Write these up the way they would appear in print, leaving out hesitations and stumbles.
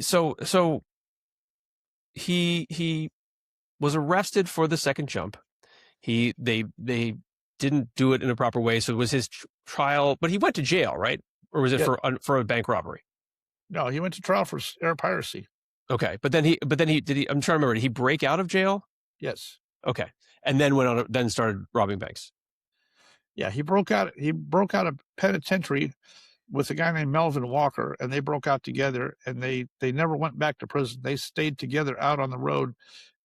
So he was arrested for the second jump. They didn't do it in a proper way, so it was his trial. But he went to jail, right? Or was it Yeah. for a bank robbery? No, he went to trial for air piracy. Okay, but then he did he. I'm trying to remember. Did he break out of jail? Yes. Okay, and then went on. Then started robbing banks. Yeah, he broke out. He broke out of penitentiary with a guy named Melvin Walker, and they broke out together. And they never went back to prison. They stayed together out on the road,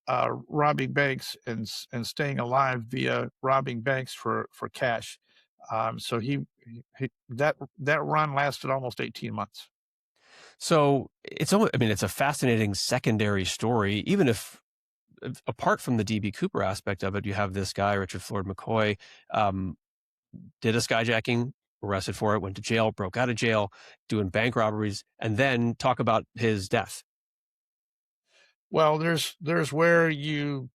robbing banks and staying alive via robbing banks for cash. So that run lasted almost 18 months. So it's almost, I mean, it's a fascinating secondary story, even if apart from the DB Cooper aspect of it, you have this guy, Richard Floyd McCoy, um, did a skyjacking, arrested for it, went to jail, broke out of jail, doing bank robberies, and then talk about his death. Well, there's where you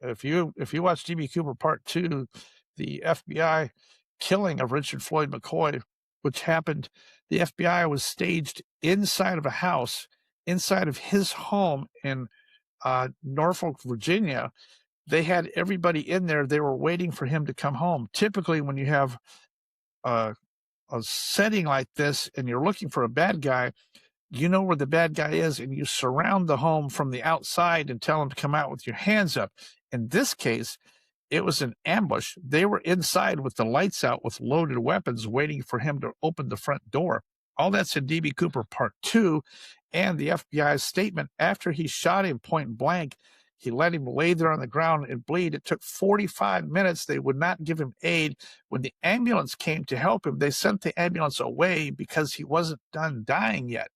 if you watch DB Cooper Part 2, the FBI killing of Richard Floyd McCoy, which happened, the FBI was staged inside of a house, inside of his home in Norfolk, Virginia. They had everybody in there. They were waiting for him to come home. Typically, when you have a, a setting like this and you're looking for a bad guy, you know where the bad guy is, and you surround the home from the outside and tell him to come out with your hands up. In this case, it was an ambush. They were inside with the lights out with loaded weapons waiting for him to open the front door. All that's in DB Cooper Part 2, and the FBI's statement after he shot him point blank. He let him lay there on the ground and bleed. It took 45 minutes. They would not give him aid. When the ambulance came to help him, they sent the ambulance away because he wasn't done dying yet.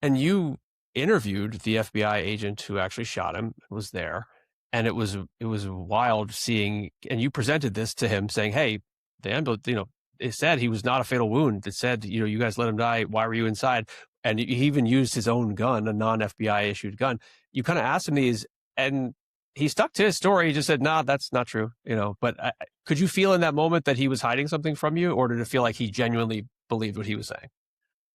And you interviewed the FBI agent who actually shot him, was there, and it was wild seeing. And you presented this to him, saying, "Hey, the ambulance, it said he was not a fatal wound. It said, you guys let him die. Why were you inside?" And he even used his own gun, a non-FBI issued gun. You kind of asked him these, and he stuck to his story. He just said, "Nah, that's not true." But could you feel in that moment that he was hiding something from you, or did it feel like he genuinely believed what he was saying?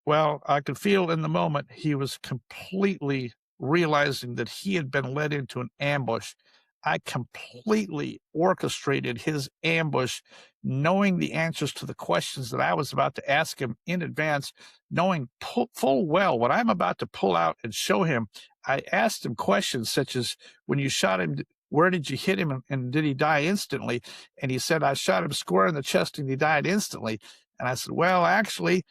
Well, I could feel in the moment he was completely realizing that he had been led into an ambush. I completely orchestrated his ambush, knowing the answers to the questions that I was about to ask him in advance, knowing full well what I'm about to pull out and show him. I asked him questions such as, when you shot him, where did you hit him and did he die instantly? And he said, I shot him square in the chest and he died instantly. And I said, well, actually,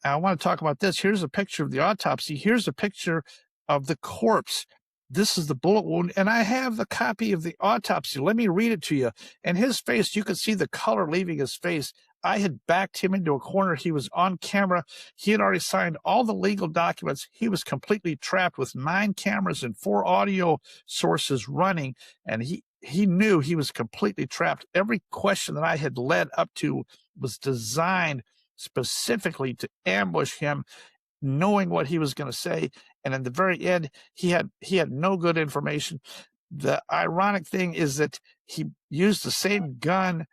I want to talk about this. Here's a picture of the autopsy. Here's a picture of the corpse. This is the bullet wound. And I have the copy of the autopsy. Let me read it to you. And his face, you could see the color leaving his face. I had backed him into a corner. He was on camera. He had already signed all the legal documents. He was completely trapped with 9 cameras and 4 audio sources running. And he knew he was completely trapped. Every question that I had led up to was designed specifically to ambush him, knowing what he was going to say. And in the very end, he had no good information. The ironic thing is that he used the same gun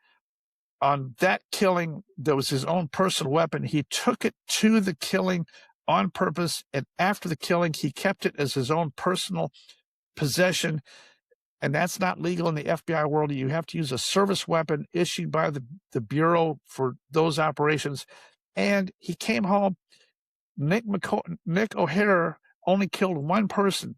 on that killing that was his own personal weapon. He took it to the killing on purpose, and after the killing, he kept it as his own personal possession. And that's not legal in the FBI world. You have to use a service weapon issued by the Bureau for those operations. And he came home. Nick O'Hara only killed one person.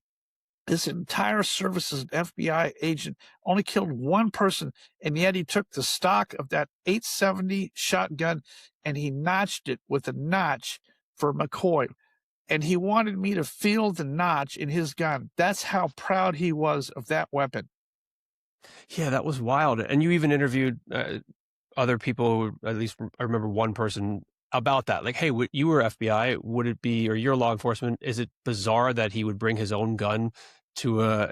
His entire service as an FBI agent only killed one person, and yet he took the stock of that 870 shotgun and he notched it with a notch for McCoy. And he wanted me to feel the notch in his gun. That's how proud he was of that weapon. Yeah, that was wild. And you even interviewed other people, at least I remember one person about that. Like, hey, you were FBI. Would it be, or you're law enforcement? Is it bizarre that he would bring his own gun to a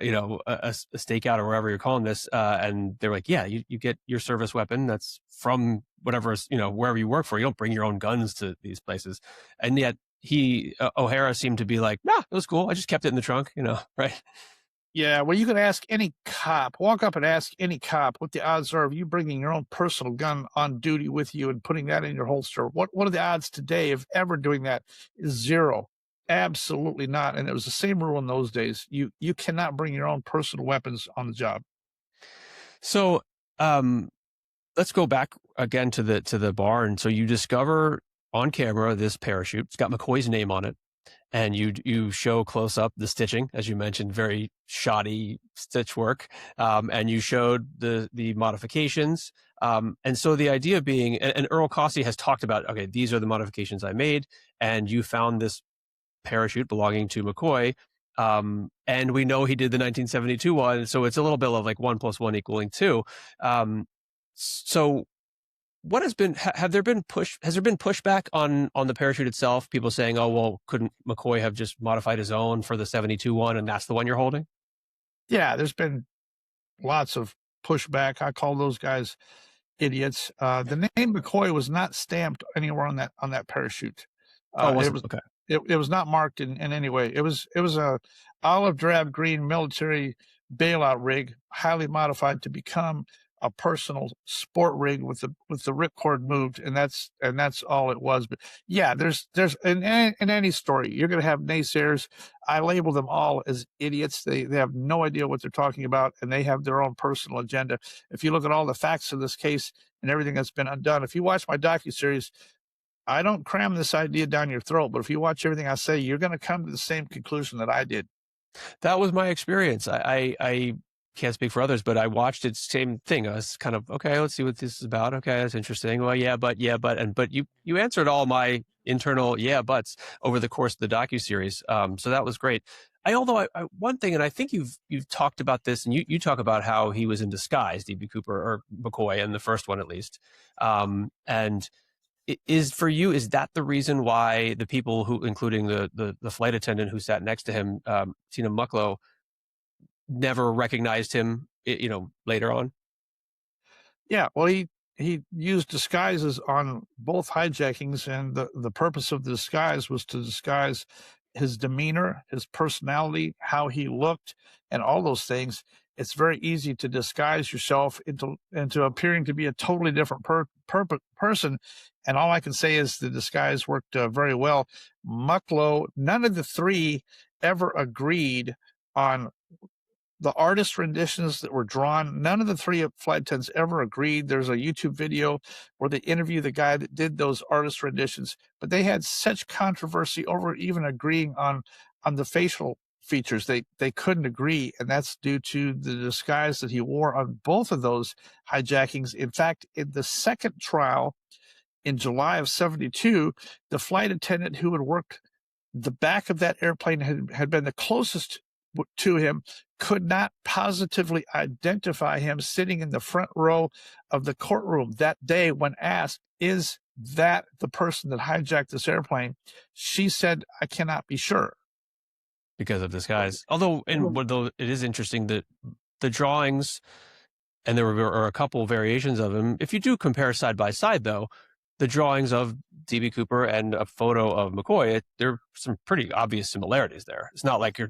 stakeout or wherever you're calling this? And they're like, yeah, you get your service weapon that's from whatever, wherever you work for. You don't bring your own guns to these places. And yet O'Hara seemed to be like, nah, it was cool. I just kept it in the trunk, right? Yeah, well, you can ask any cop, walk up and ask any cop what the odds are of you bringing your own personal gun on duty with you and putting that in your holster. What are the odds today of ever doing that? Is 0. Absolutely not, and it was the same rule in those days. You cannot bring your own personal weapons on the job. So, um, let's go back again to the barn. So you discover on camera this parachute. It's got McCoy's name on it, and you show close up the stitching, as you mentioned, very shoddy stitch work, and you showed the modifications. And so the idea being, and Earl Cossey has talked about, okay, these are the modifications I made, and you found this parachute belonging to McCoy. And we know he did the 1972 one, so it's a little bit of like 1+1 = 2. So what has been have there been has there been pushback on the parachute itself? People saying, oh well, couldn't McCoy have just modified his own for the 72 one, and that's the one you're holding? Yeah, there's been lots of pushback. I call those guys idiots. The name McCoy was not stamped anywhere on that parachute. Oh, it It wasn't? was Okay. it was not marked in any way. It was a olive drab green military bailout rig, highly modified to become a personal sport rig with the ripcord moved, and that's all it was. But yeah, there's in any story you're going to have naysayers. I label them all as idiots. They have no idea what they're talking about, and they have their own personal agenda. If you look at all the facts of this case and everything that's been undone, if you watch my docuseries, I don't cram this idea down your throat, but if you watch everything I say, you're going to come to the same conclusion that I did. That was my experience. I can't speak for others, but I watched it. Same thing. I was kind of, okay, let's see what this is about. Okay, that's interesting. Well, but you answered all my internal yeah buts over the course of the docuseries. So that was great. Although one thing, and I think you've talked about this, and you talk about how he was in disguise, DB Cooper or McCoy in the first one at least. And is for you, is that the reason why the people who, including the flight attendant who sat next to him, Tina Mucklow, never recognized him, later on? Yeah, well, he used disguises on both hijackings, and the purpose of the disguise was to disguise his demeanor, his personality, how he looked, and all those things. It's very easy to disguise yourself into appearing to be a totally different person, and all I can say is the disguise worked very well. Mucklow, none of the three ever agreed on the artist renditions that were drawn. None of the three flight attendants ever agreed. There's a YouTube video where they interview the guy that did those artist renditions, but they had such controversy over even agreeing on the facial features. They couldn't agree, and that's due to the disguise that he wore on both of those hijackings. In fact, in the second trial in July of 72, the flight attendant who had worked the back of that airplane had been the closest to him, could not positively identify him sitting in the front row of the courtroom that day when asked, is that the person that hijacked this airplane? She said, I cannot be sure. Because of disguise. Although it is interesting that the drawings, and there were a couple variations of him. If you do compare side by side, though, the drawings of DB Cooper and a photo of McCoy, there are some pretty obvious similarities there. It's not like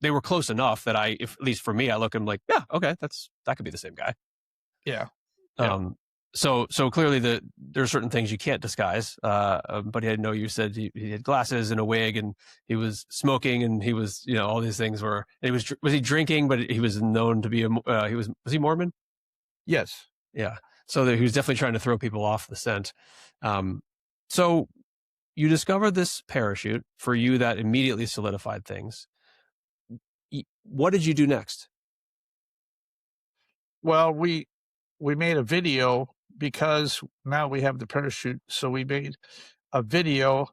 they were close enough that if at least for me, I look and I'm like, yeah, okay, that could be the same guy. Yeah. Yeah. Um, so clearly there are certain things you can't disguise. But I know you said he had glasses and a wig, and he was smoking, and he was, all these things was he drinking, but he was known to be was he Mormon? Yes. Yeah. So he was definitely trying to throw people off the scent. So you discovered this parachute. For you, that immediately solidified things. What did you do next? Well, we made a video because now we have the parachute. So we made a video,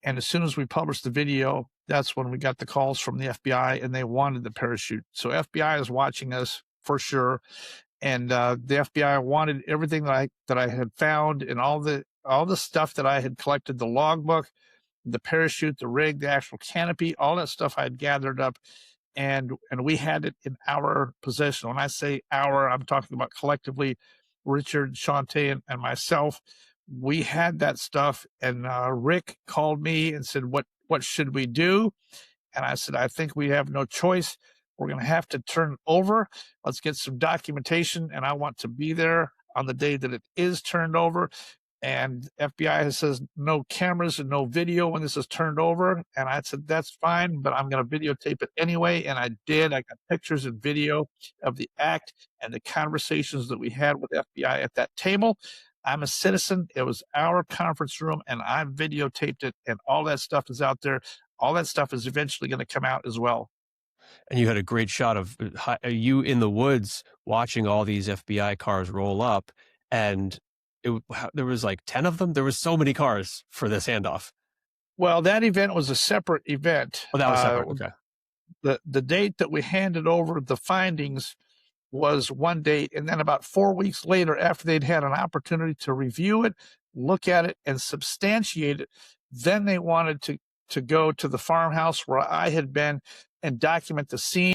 and as soon as we published the video, that's when we got the calls from the FBI, and they wanted the parachute. So FBI is watching us for sure, and the FBI wanted everything that I had found, and all the stuff that I had collected, the logbook, the parachute, the rig, the actual canopy, all that stuff I had gathered up, and we had it in our possession. When I say our, I'm talking about collectively, Richard, Shante, and myself. We had that stuff, and Rick called me and said, "What should we do?" And I said, "I think we have no choice. We're going to have to turn it over. Let's get some documentation, and I want to be there on the day that it is turned over." And FBI says no cameras and no video when this is turned over. And I said, that's fine, but I'm going to videotape it anyway. And I did. I got pictures and video of the act and the conversations that we had with FBI at that table. I'm a citizen. It was our conference room, and I videotaped it, and all that stuff is out there. All that stuff is eventually going to come out as well. And you had a great shot of you in the woods watching all these FBI cars roll up, and there was like 10 of them. There was so many cars for this handoff. Well, that event was a separate event. Oh, that was separate. Okay. The date that we handed over the findings was one date, and then about 4 weeks later, after they'd had an opportunity to review it, look at it, and substantiate it, then they wanted to go to the farmhouse where I had been and document the scene.